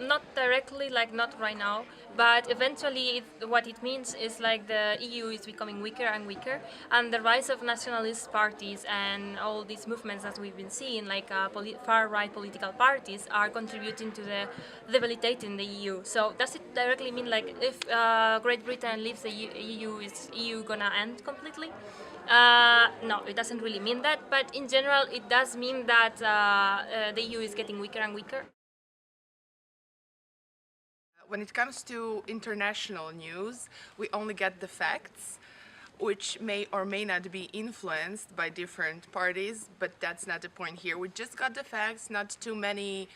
not directly, like not right now, but eventually what it means is like the EU is becoming weaker and weaker, and the rise of nationalist parties and all these movements that we've been seeing, like far-right political parties, are contributing to the debilitating the EU. So does it directly mean like if Great Britain leaves the EU, is EU gonna end completely? No, it doesn't really mean that, but in general it does mean that the EU is getting weaker and weaker. When it comes to international news, we only get the facts, which may or may not be influenced by different parties, but that's not the point here. We just got the facts, not too many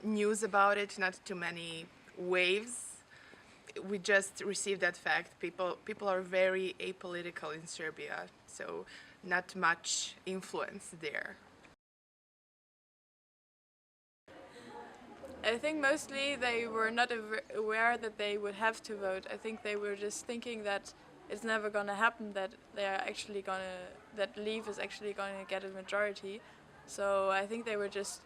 news about it, not too many waves. We just received that fact. People are very apolitical in Serbia, so not much influence there. I think mostly they were not aware that they would have to vote. I think they were just thinking that it's never going to happen, that that Leave is actually going to get a majority. So I think they were just,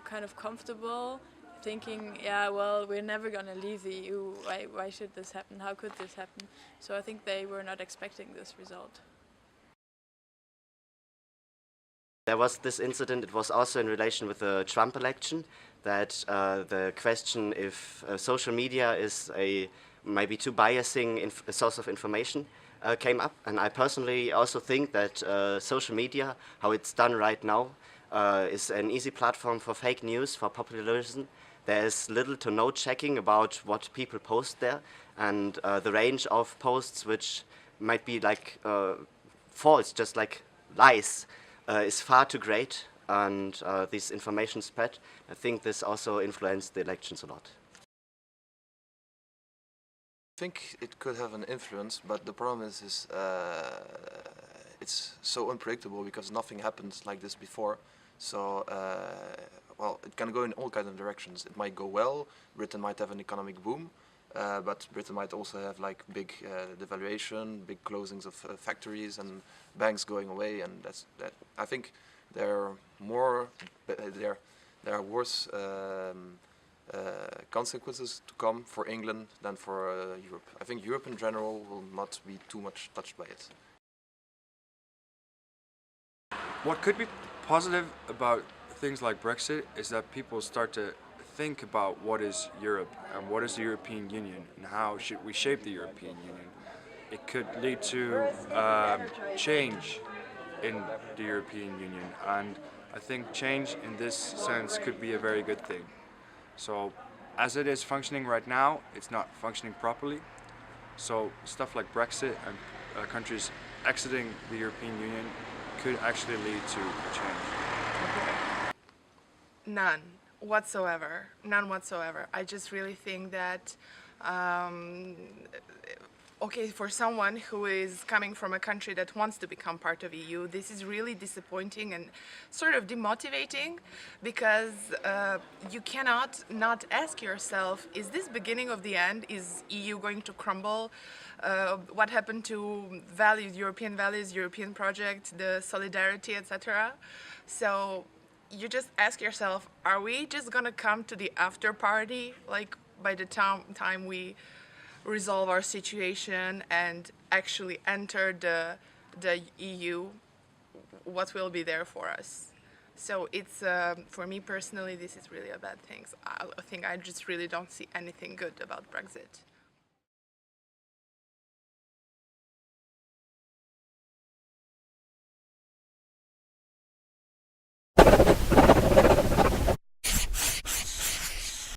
kind of comfortable, thinking, yeah, well, we're never going to leave the EU. Why should this happen? How could this happen? So I think they were not expecting this result. There was this incident, it was also in relation with the Trump election, that the question if social media is a maybe too biasing source of information came up. And I personally also think that social media, how it's done right now, is an easy platform for fake news, for populism. There is little to no checking about what people post there, and the range of posts which might be like false, just like lies, is far too great, and this information spread. I think this also influenced the elections a lot. I think it could have an influence, but the problem is it's so unpredictable because nothing happened like this before. So, well, it can go in all kinds of directions. It might go well, Britain might have an economic boom, but Britain might also have like big devaluation, big closings of factories and banks going away, and that. I think there are worse consequences to come for England than for Europe. I think Europe in general will not be too much touched by it. What could be positive about things like Brexit is that people start to think about what is Europe and what is the European Union and how should we shape the European Union. It could lead to change in the European Union, and I think change in this sense could be a very good thing. So as it is functioning right now, it's not functioning properly. So stuff like Brexit and countries exiting the European Union could actually lead to change. None whatsoever. None whatsoever. I just really think that okay, for someone who is coming from a country that wants to become part of EU, this is really disappointing and sort of demotivating, because you cannot not ask yourself, is this beginning of the end? Is EU going to crumble? What happened to values, European project, the solidarity, etc.? So you just ask yourself, are we just gonna come to the after party, like by the time we resolve our situation and actually enter the EU, what will be there for us? So it's, for me personally, this is really a bad thing. I just really don't see anything good about Brexit.